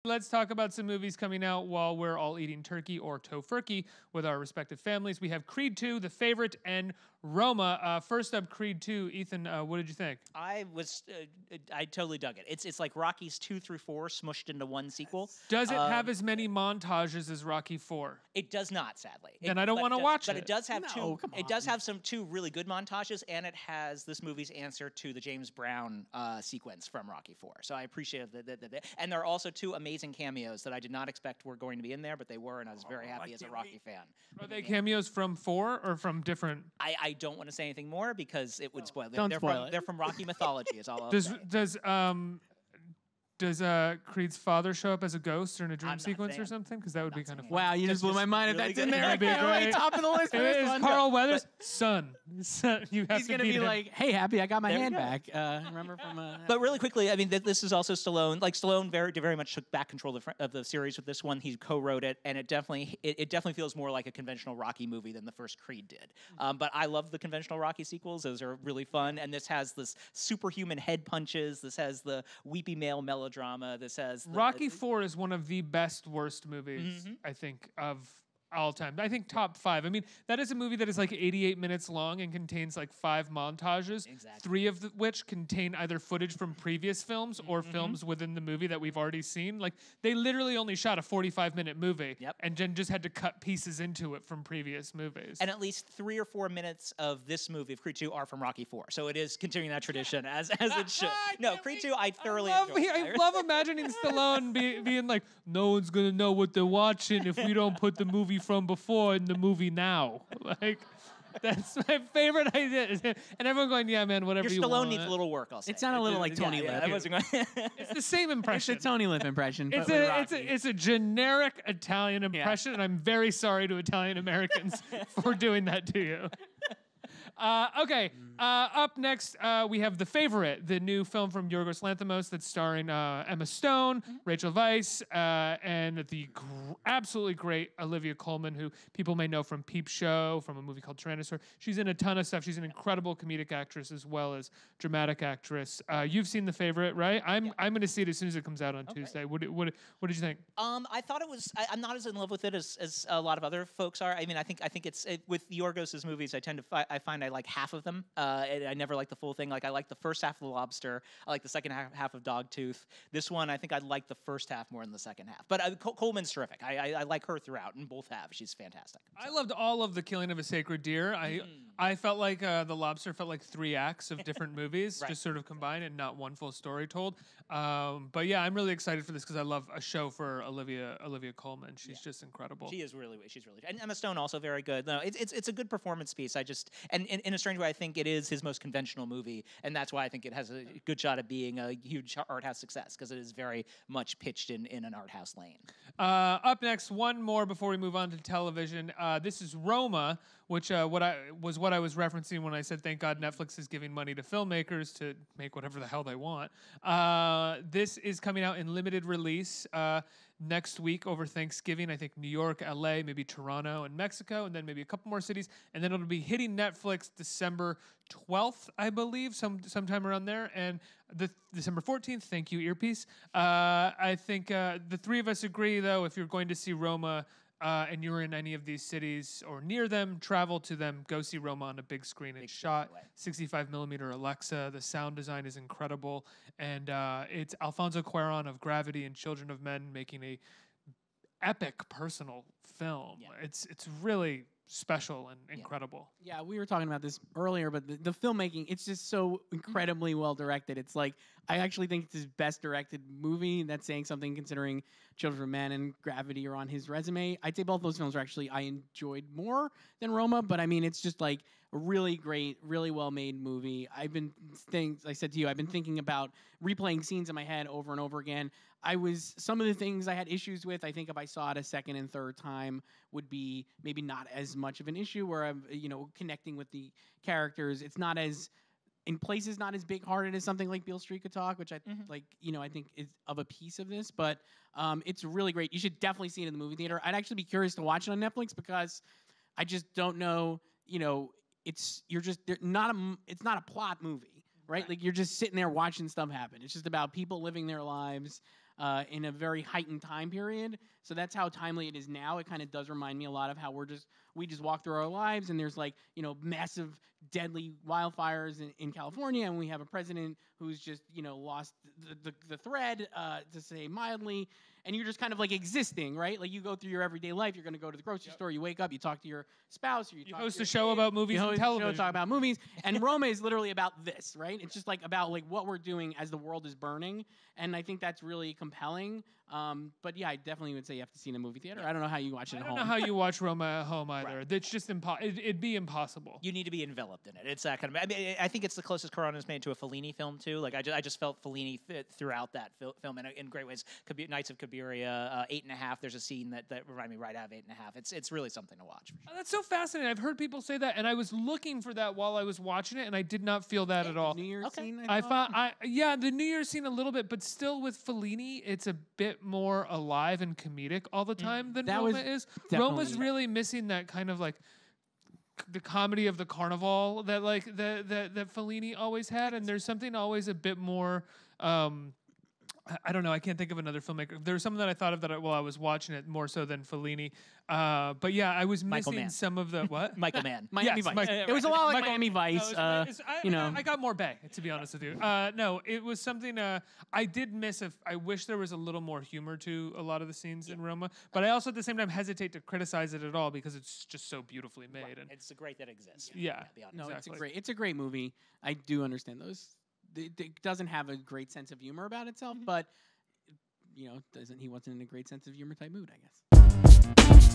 Let's talk about some movies coming out while we're all eating turkey or tofurkey with our respective families. We have Creed 2, The Favorite, and Roma. First up, Creed 2. Ethan, what did you think? I totally dug it. It's like Rockies 2 through 4 smushed into one sequel. Does it have as many montages as Rocky 4? It does not, sadly. Then I don't want to watch it. But it does have come It does have two really good montages, and it has this movie's answer to the James Brown sequence from Rocky 4. So I appreciate that. And there are also two amazing cameos that I did not expect were going to be in there, but they were, and I was very happy as a Rocky fan. Are they cameos from 4 or from different? I don't want to say anything more because it would spoil. Don't spoil it. They're from Rocky mythology. Is all I'll say. Does Creed's father show up as a ghost or in a dream sequence or something? Because that would be kind of fun. Wow, you just blew my mind. If really that's in good. there, I That'd be can't great. wait. Top of the list. It is Carl Weathers' son. You have He's to gonna beat be him. like, "Hey, Happy, I got my There hand you go. back." Remember from? But really quickly, I mean, this is also Stallone. Like Stallone very much took back control of the series with this one. He co-wrote it, and it definitely feels more like a conventional Rocky movie than the first Creed did. But I love the conventional Rocky sequels; those are really fun. And this has this superhuman head punches. This has the weepy male melodrama. This has Rocky 4 is one of the best worst movies I think of all time. I think top 5. I mean, that is a movie that is like 88 minutes long and contains like 5 montages, Exactly. 3 of which contain either footage from previous films or films within the movie that we've already seen. Like they literally only shot a 45-minute movie and then just had to cut pieces into it from previous movies. And at least 3 or 4 minutes of this movie of Creed 2 are from Rocky 4. So it is continuing that tradition as it should. No, Creed 2 I thoroughly enjoyed. I love imagining Stallone being like, no one's going to know what they're watching if we don't put the movie from before in the movie now. Like, that's my favorite idea. And everyone going, yeah, man, whatever you Your want. Stallone needs a little work, I'll say. It sounded a little like Tony Lip. I wasn't going It's the same It's impression. a Tony Lip impression. It's but with a, Rocky. it's a generic Italian impression, and I'm very sorry to Italian Americans for doing that to you. Okay, up next we have The Favorite, the new film from Yorgos Lanthimos that's starring Emma Stone, Rachel Weisz, and the absolutely great Olivia Colman, who people may know from Peep Show, from a movie called Tyrannosaur. She's in a ton of stuff. She's an incredible comedic actress as well as dramatic actress. You've seen The Favorite, right? I'm going to see it as soon as it comes out on Tuesday. What did you think? I thought it was. I'm not as in love with it as a lot of other folks are. I mean, I think it's with Yorgos's movies. I tend to I find I like half of them. And I never like the full thing. Like I like the first half of The Lobster. I like the second half of Dogtooth. This one, I think I like the first half more than the second half. But Coleman's terrific. I like her throughout in both halves. She's fantastic. I loved all of The Killing of a Sacred Deer. I felt like The Lobster felt like 3 acts of different movies, just sort of combined and not one full story told. But yeah, I'm really excited for this because I love a show for Olivia Colman. She's just incredible. She's really, and Emma Stone also very good. No, it's a good performance piece. And in a strange way, I think it is his most conventional movie, and that's why I think it has a good shot at being a huge art house success because it is very much pitched in an art house lane. Up next, one more before we move on to television. This is Roma, which what I was referencing when I said thank God Netflix is giving money to filmmakers to make whatever the hell they want. This is coming out in limited release next week over Thanksgiving. I think New York, LA, maybe Toronto and Mexico, and then maybe a couple more cities. And then it'll be hitting Netflix December 12th, I believe, sometime around there. And the December 14th, thank you, Earpiece. I think the three of us agree, though, if you're going to see Roma, and you're in any of these cities or near them, travel to them, go see Roma on a big screen. It's shot 65 millimeter Alexa. The sound design is incredible. And it's Alfonso Cuarón of Gravity and Children of Men making a epic personal film. Yeah. It's really special and incredible. Yeah, we were talking about this earlier, but the filmmaking, it's just so incredibly well directed. It's like, I actually think it's his best directed movie. That's saying something considering Children of Men and Gravity are on his resume. I'd say both those films are actually, I enjoyed more than Roma, but I mean, it's just like a really great, really well-made movie. I said to you, I've been thinking about replaying scenes in my head over and over again. Some of the things I had issues with, I think if I saw it a second and third time would be maybe not as much of an issue where I'm, connecting with the characters. It's not as, in places, not as big-hearted as something like Beale Street Could Talk, which I think is of a piece of this, but it's really great. You should definitely see it in the movie theater. I'd actually be curious to watch it on Netflix because I just don't know, it's not a plot movie, right? Like you're just sitting there watching stuff happen. It's just about people living their lives. in a very heightened time period. So that's how timely it is now. It kind of does remind me a lot of how we just walk through our lives, and there's like, you know, massive, deadly wildfires in California, and we have a president who's just, you know, lost the thread, to say mildly, and you're just kind of like existing, right? Like you go through your everyday life. You're going to go to the grocery store. You wake up. You talk to your spouse. Or you talk host to a show about movies you and host a television. show, talk about movies, and Roma is literally about this, right? It's just like about like what we're doing as the world is burning, and I think that's really compelling. But yeah, I definitely would say you have to see it in a movie theater. I don't know how you watch it at home. I don't know how you watch Roma at home either. Right. It's just it'd be impossible. You need to be enveloped in it. It's that kind of. I mean, I think it's the closest Corona's made to a Fellini film too. Like I just felt Fellini fit throughout that film in great ways. Knights of Cabiria, 8.5. There's a scene that reminded me right out of 8.5. It's really something to watch. Oh, that's so fascinating. I've heard people say that, and I was looking for that while I was watching it, and I did not feel that at all. New Year's scene. I found, the New Year's scene a little bit, but still with Fellini, it's a bit more alive and comedic all the time than That Roma was is. definitely- Roma's really missing that kind of like the comedy of the carnival that like that Fellini always had, and there's something always a bit more. I don't know. I can't think of another filmmaker. There was something that I thought of that while I was watching it more so than Fellini. But yeah, I was Michael missing Mann. some of the what? Michael Mann. Miami Yes, Vice. Michael- It was a lot like Michael- Miami Vice. You know. I got more Bay, to be honest with you. No, it was something I did miss. I wish there was a little more humor to a lot of the scenes in Roma, but I also at the same time hesitate to criticize it at all because it's just so beautifully made. Right. And It's great that it exists. Yeah. Be honest. No, Exactly. it's a great movie. I do understand those. It doesn't have a great sense of humor about itself, but you know, he wasn't in a great sense of humor type mood, I guess.